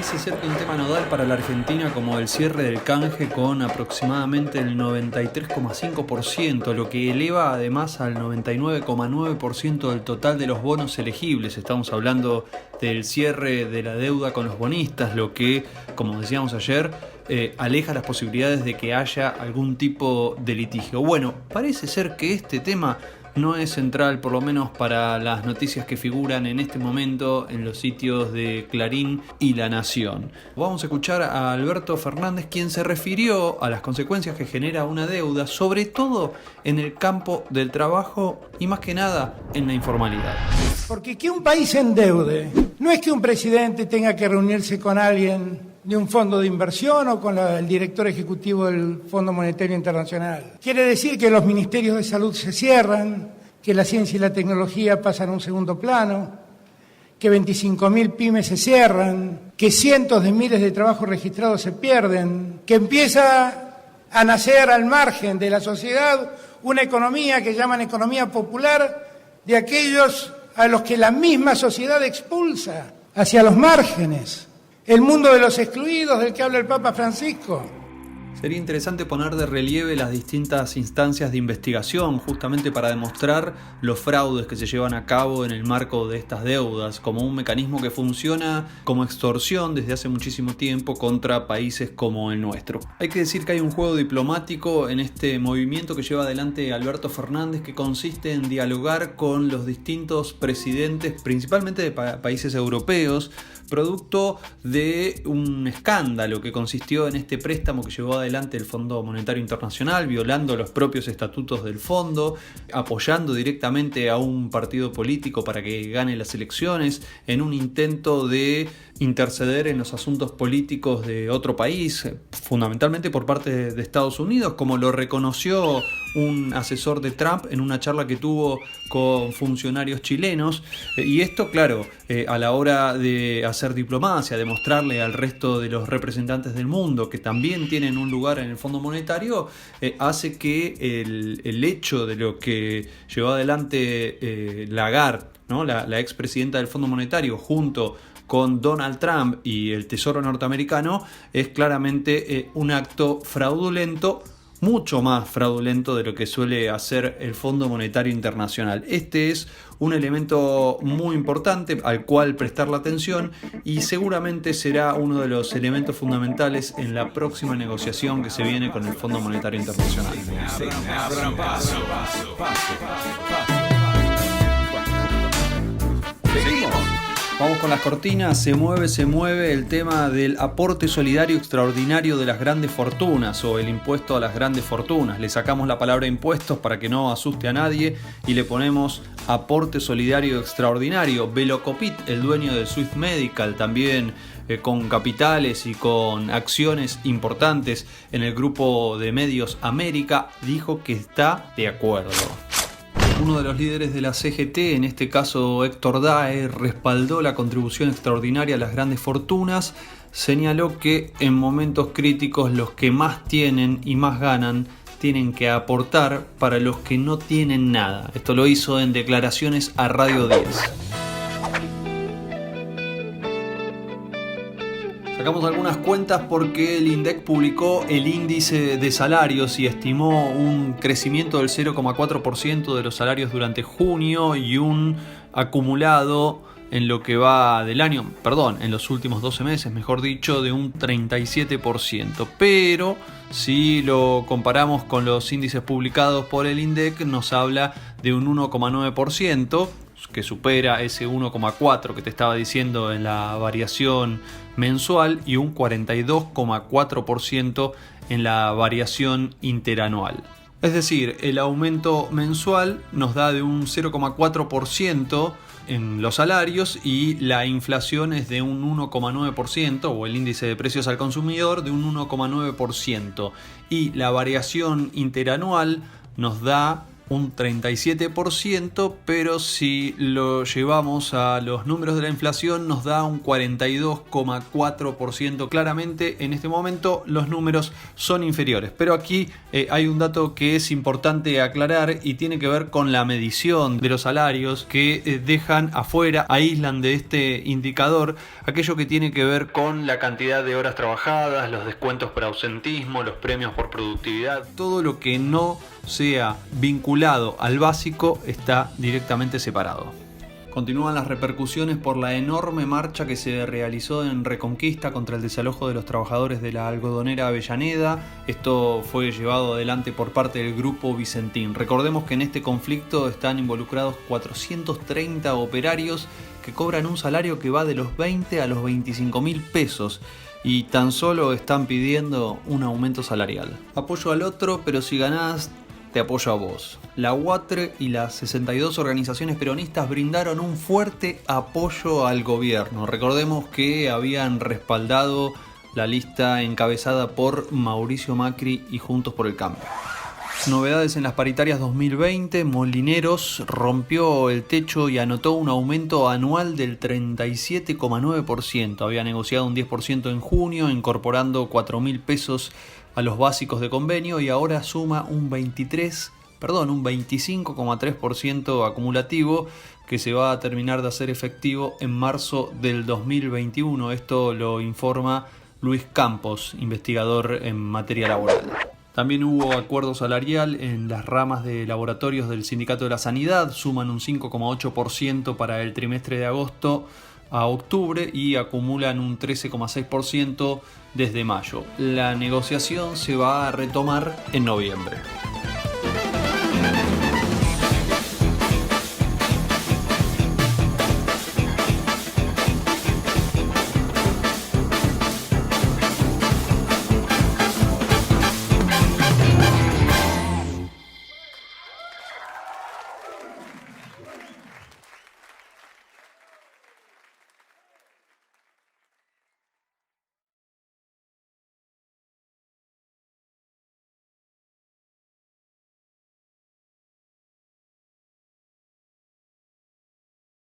Parece ser que un tema nodal para la Argentina como el cierre del canje con aproximadamente el 93,5%, lo que eleva además al 99,9% del total de los bonos elegibles. Estamos hablando del cierre de la deuda con los bonistas, lo que, como decíamos ayer, aleja las posibilidades de que haya algún tipo de litigio. Bueno, parece ser que este tema no es central, por lo menos para las noticias que figuran en este momento en los sitios de Clarín y La Nación. Vamos a escuchar a Alberto Fernández, quien se refirió a las consecuencias que genera una deuda, sobre todo en el campo del trabajo y más que nada en la informalidad. Porque que un país se endeude no es que un presidente tenga que reunirse con alguien de un fondo de inversión o con el director ejecutivo del Fondo Monetario Internacional. Quiere decir que los ministerios de salud se cierran, que la ciencia y la tecnología pasan a un segundo plano, que 25.000 pymes se cierran, que cientos de miles de trabajos registrados se pierden, que empieza a nacer al margen de la sociedad una economía que llaman economía popular de aquellos a los que la misma sociedad expulsa hacia los márgenes. El mundo de los excluidos del que habla el Papa Francisco. Sería interesante poner de relieve las distintas instancias de investigación, justamente para demostrar los fraudes que se llevan a cabo en el marco de estas deudas, como un mecanismo que funciona como extorsión desde hace muchísimo tiempo contra países como el nuestro. Hay que decir que hay un juego diplomático en este movimiento que lleva adelante Alberto Fernández, que consiste en dialogar con los distintos presidentes, principalmente de países europeos, producto de un escándalo que consistió en este préstamo que llevó adelante el Fondo Monetario Internacional, violando los propios estatutos del fondo, apoyando directamente a un partido político para que gane las elecciones, en un intento de interceder en los asuntos políticos de otro país, fundamentalmente por parte de Estados Unidos, como lo reconoció un asesor de Trump en una charla que tuvo con funcionarios chilenos. Y esto, claro, a la hora de hacer diplomacia, de mostrarle al resto de los representantes del mundo que también tienen un lugar en el Fondo Monetario, hace que el hecho de lo que llevó adelante Lagarde, ¿no? la expresidenta del Fondo Monetario, junto con Donald Trump y el Tesoro norteamericano, es claramente un acto fraudulento, mucho más fraudulento de lo que suele hacer el Fondo Monetario Internacional. Este es un elemento muy importante al cual prestarle atención y seguramente será uno de los elementos fundamentales en la próxima negociación que se viene con el Fondo Monetario Internacional. Vamos con las cortinas. Se mueve el tema del aporte solidario extraordinario de las grandes fortunas o el impuesto a las grandes fortunas. Le sacamos la palabra impuestos para que no asuste a nadie y le ponemos aporte solidario extraordinario. Velocopit, el dueño de Swiss Medical, también con capitales y con acciones importantes en el grupo de medios América, dijo que está de acuerdo. Uno de los líderes de la CGT, en este caso Héctor Daer, respaldó la contribución extraordinaria a las grandes fortunas, señaló que en momentos críticos los que más tienen y más ganan tienen que aportar para los que no tienen nada. Esto lo hizo en declaraciones a Radio 10. Sacamos algunas cuentas porque el INDEC publicó el índice de salarios y estimó un crecimiento del 0,4% de los salarios durante junio y un acumulado en lo que va del año, en los últimos 12 meses, mejor dicho, de un 37%. Pero si lo comparamos con los índices publicados por el INDEC, nos habla de un 1,9%, que supera ese 1,4 que te estaba diciendo en la variación mensual y un 42,4% en la variación interanual. Es decir, el aumento mensual nos da de un 0,4% en los salarios y la inflación es de un 1,9% o el índice de precios al consumidor de un 1,9% y la variación interanual nos da un 37%, pero si lo llevamos a los números de la inflación nos da un 42,4%. Claramente en este momento los números son inferiores, pero aquí hay un dato que es importante aclarar y tiene que ver con la medición de los salarios que dejan afuera, aíslan de este indicador aquello que tiene que ver con la cantidad de horas trabajadas, los descuentos por ausentismo, los premios por productividad. Todo lo que no sea vinculado al básico está directamente separado. Continúan las repercusiones por la enorme marcha que se realizó en Reconquista contra el desalojo de los trabajadores de la algodonera Avellaneda. Esto fue llevado adelante por parte del Grupo Vicentín. Recordemos que en este conflicto están involucrados 430 operarios que cobran un salario que va de los 20 a los 25.000 pesos y tan solo están pidiendo un aumento salarial. Apoyo al otro, pero si ganás, te apoyo a vos. La UATRE y las 62 organizaciones peronistas brindaron un fuerte apoyo al gobierno. Recordemos que habían respaldado la lista encabezada por Mauricio Macri y Juntos por el Cambio. Novedades en las paritarias 2020, Molineros rompió el techo y anotó un aumento anual del 37,9%. Había negociado un 10% en junio, incorporando 4.000 pesos a los básicos de convenio y ahora suma un 25,3% acumulativo que se va a terminar de hacer efectivo en marzo del 2021. Esto lo informa Luis Campos, investigador en materia laboral. También hubo acuerdo salarial en las ramas de laboratorios del Sindicato de la Sanidad, suman un 5,8% para el trimestre de agosto a octubre y acumulan un 13,6% desde mayo. La negociación se va a retomar en noviembre.